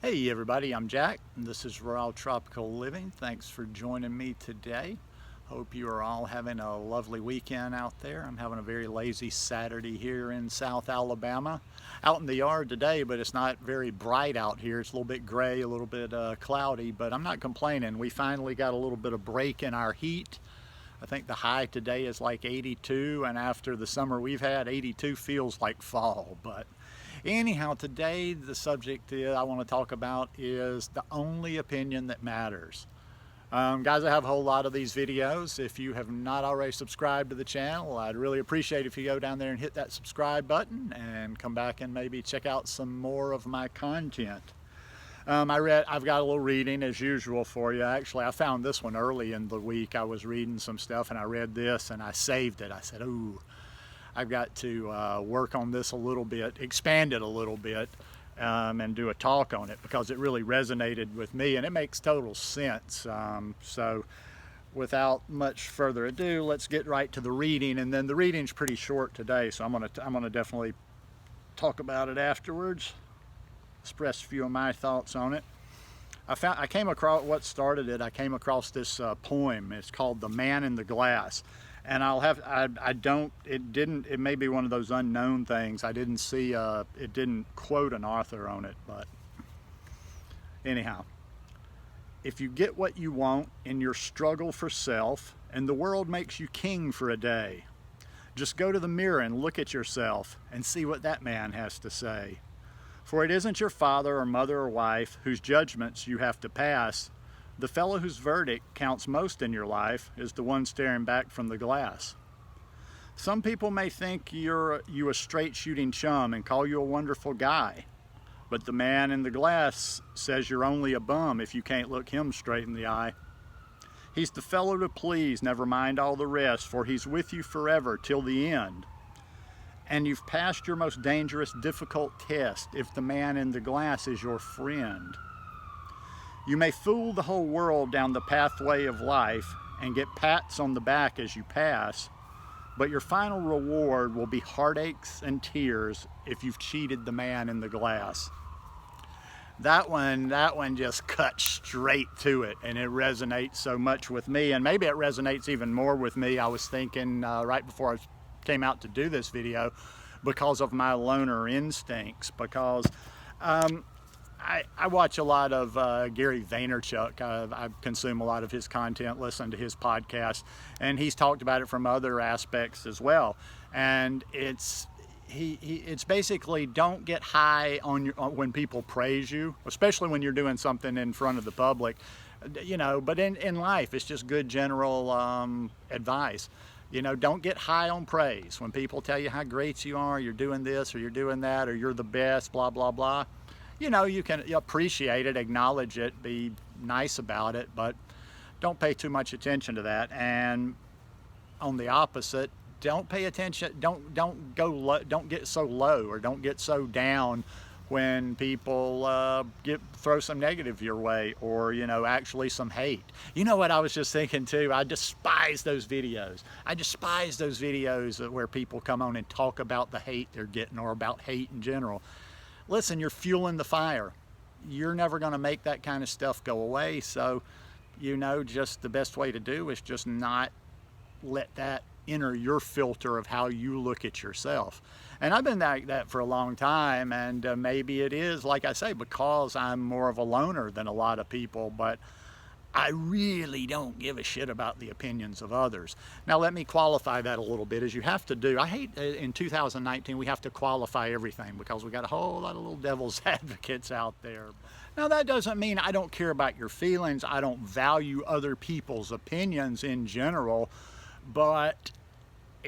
Hey everybody, I'm Jack, and this is Rural Tropical Living. Thanks for joining me today. Hope you are all having a lovely weekend out there. I'm having a very lazy Saturday here in South Alabama. Out in the yard today, but it's not very bright out here. It's a little bit gray, a little bit cloudy, but I'm not complaining. We finally got a little bit of break in our heat. I think the high today is like 82, and after the summer we've had, 82 feels like fall. But anyhow, today the subject I want to talk about is the only opinion that matters. Guys, I have a whole lot of these videos. If you have not already subscribed to the channel, I'd really appreciate if you go down there and hit that subscribe button and come back and maybe check out some more of my content. I've got a little reading as usual for you. Actually, I found this one early in the week. I was reading some stuff and I read this and I saved it. I said, ooh, I've got to work on this a little bit, expand it a little bit, and do a talk on it because it really resonated with me and it makes total sense. So without much further ado, let's get right to the reading. And then the reading's pretty short today, so I'm gonna definitely talk about it afterwards. Express a few of my thoughts on it. I came across what started it. I came across this poem. It's called "The Man in the Glass," and it may be one of those unknown things. I didn't see it didn't quote an author on it, but anyhow, if you get what you want in your struggle for self, and the world makes you king for a day, just go to the mirror and look at yourself and see what that man has to say. For it isn't your father or mother or wife whose judgments you have to pass. The fellow whose verdict counts most in your life is the one staring back from the glass. Some people may think you a straight shooting chum and call you a wonderful guy. But the man in the glass says you're only a bum if you can't look him straight in the eye. He's the fellow to please, never mind all the rest, for he's with you forever till the end. And you've passed your most dangerous, difficult test if the man in the glass is your friend. You may fool the whole world down the pathway of life and get pats on the back as you pass, but your final reward will be heartaches and tears if you've cheated the man in the glass. That one just cut straight to it, and it resonates so much with me, and maybe it resonates even more with me. I was thinking right before I came out to do this video because of my loner instincts, because I watch a lot of Gary Vaynerchuk. I consume a lot of his content, listen to his podcast, and he's talked about it from other aspects as well. And it's basically don't get high on when people praise you, especially when you're doing something in front of the public, you know. But in life, it's just good general advice. You know, don't get high on praise. When people tell you how great you are, you're doing this or you're doing that, or you're the best, blah, blah, blah. You know, you can appreciate it, acknowledge it, be nice about it, but don't pay too much attention to that. And on the opposite, don't pay attention, don't get so low or don't get so down when people throw some negative your way, or, you know, actually some hate. You know what I was just thinking too? I despise those videos. I despise those videos where people come on and talk about the hate they're getting or about hate in general. Listen, you're fueling the fire. You're never going to make that kind of stuff go away. So, you know, just the best way to do is just not let that enter your filter of how you look at yourself. And I've been like that for a long time, and maybe it is, like I say, because I'm more of a loner than a lot of people, but I really don't give a shit about the opinions of others. Now, let me qualify that a little bit, as you have to do. I hate in 2019 we have to qualify everything because we got a whole lot of little devil's advocates out there. Now, that doesn't mean I don't care about your feelings. I don't value other people's opinions in general, but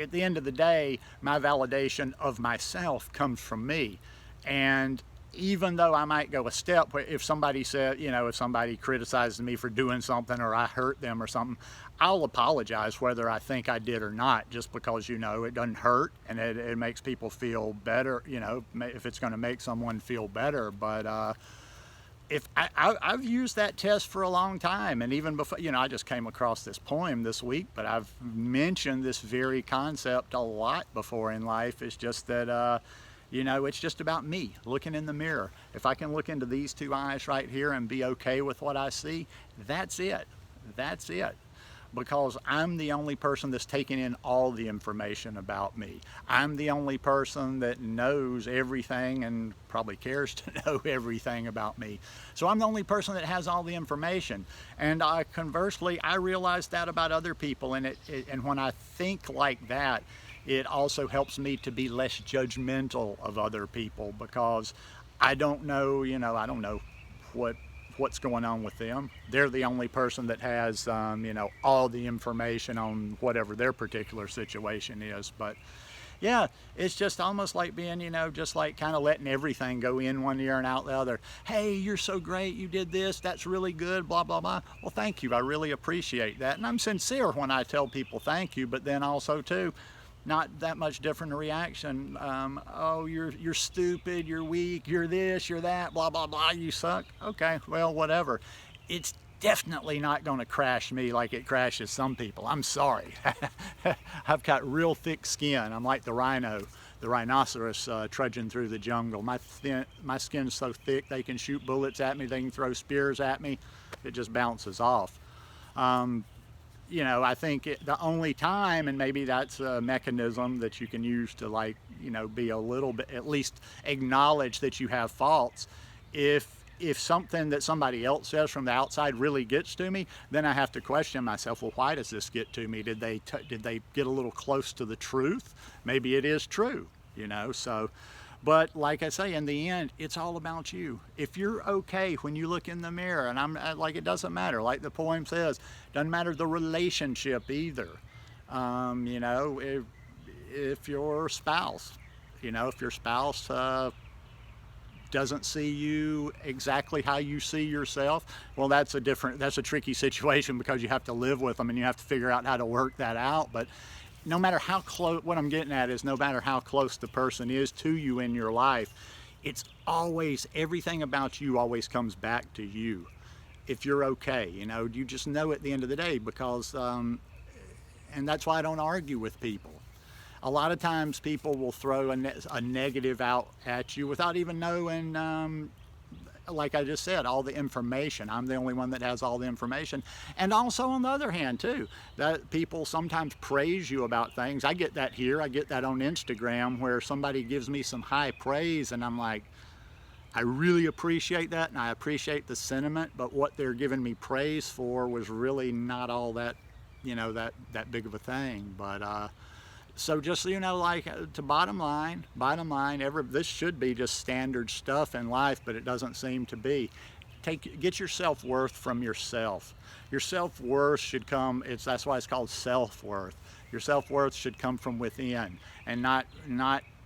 at the end of the day, my validation of myself comes from me. And even though I might go a step, if somebody said, you know, if somebody criticizes me for doing something or I hurt them or something, I'll apologize whether I think I did or not, just because, you know, it doesn't hurt and it makes people feel better, you know, if it's going to make someone feel better. But I've used that test for a long time, and even before, you know, I just came across this poem this week, but I've mentioned this very concept a lot before in life. It's just that You know, it's just about me looking in the mirror. If I can look into these two eyes right here and be okay with what I see, that's it. That's it. Because I'm the only person that's taking in all the information about me. I'm the only person that knows everything and probably cares to know everything about me. So I'm the only person that has all the information. And conversely, I realize that about other people. And and when I think like that, it also helps me to be less judgmental of other people, because I don't know, you know, I don't know what's going on with them. They're the only person that has, you know, all the information on whatever their particular situation is. But yeah, it's just almost like being, you know, just like kind of letting everything go in one ear and out the other. Hey, you're so great, you did this, that's really good, blah, blah, blah. Well, thank you, I really appreciate that. And I'm sincere when I tell people thank you, but then also too, not that much different a reaction. Oh, you're stupid, you're weak, you're this, you're that, blah, blah, blah, you suck. Okay, well, whatever. It's definitely not going to crash me like it crashes some people. I'm sorry. I've got real thick skin. I'm like the rhinoceros trudging through the jungle. My skin's so thick they can shoot bullets at me, they can throw spears at me. It just bounces off. You know, I think the only time, and maybe that's a mechanism that you can use to, like, you know, be a little bit, at least acknowledge that you have faults. If something that somebody else says from the outside really gets to me, then I have to question myself, well, why does this get to me? Did they get a little close to the truth? Maybe it is true, you know, so. But like I say, in the end, it's all about you. If you're okay when you look in the mirror, and I'm like, it doesn't matter, like the poem says, doesn't matter the relationship either. You know, if your spouse, you know, if your spouse doesn't see you exactly how you see yourself, well, that's a tricky situation, because you have to live with them and you have to figure out how to work that out. But no matter how close, what I'm getting at is, no matter how close the person is to you in your life, it's always, everything about you always comes back to you. If you're okay, you know, you just know at the end of the day, because, and that's why I don't argue with people. A lot of times people will throw a negative out at you without even knowing, like I just said, all the information. I'm the only one that has all the information. And also, on the other hand too, that people sometimes praise you about things. I get that here, I get that on Instagram, where somebody gives me some high praise and I'm like, I really appreciate that, and I appreciate the sentiment, but what they're giving me praise for was really not all that, you know, that big of a thing. But so just so you know, like, to bottom line, this should be just standard stuff in life, but it doesn't seem to be. Get your self-worth from yourself. Your self-worth should come, that's why it's called self-worth. Your self-worth should come from within, and not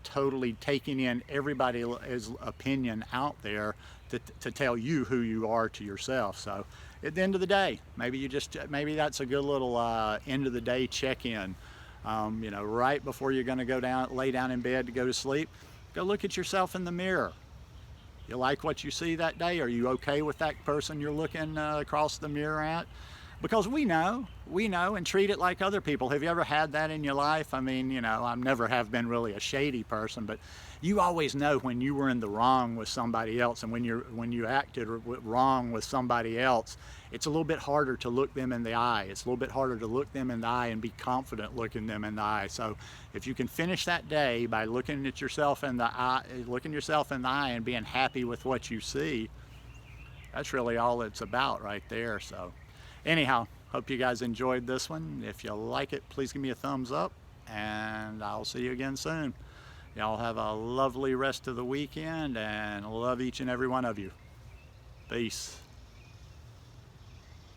totally taking in everybody's opinion out there to tell you who you are to yourself. So at the end of the day, maybe that's a good little end of the day check-in. You know, right before you're going to lay down in bed to go to sleep, go look at yourself in the mirror. You like what you see that day? Are you okay with that person you're looking across the mirror at? Because we know, and treat it like other people. Have you ever had that in your life? I mean, you know, I never have been really a shady person, but you always know when you were in the wrong with somebody else, and when you acted wrong with somebody else. It's a little bit harder to look them in the eye. It's a little bit harder to look them in the eye and be confident looking them in the eye. So if you can finish that day by looking yourself in the eye and being happy with what you see, that's really all it's about right there. So anyhow, hope you guys enjoyed this one. If you like it, please give me a thumbs up, and I'll see you again soon. Y'all have a lovely rest of the weekend, and love each and every one of you. Peace.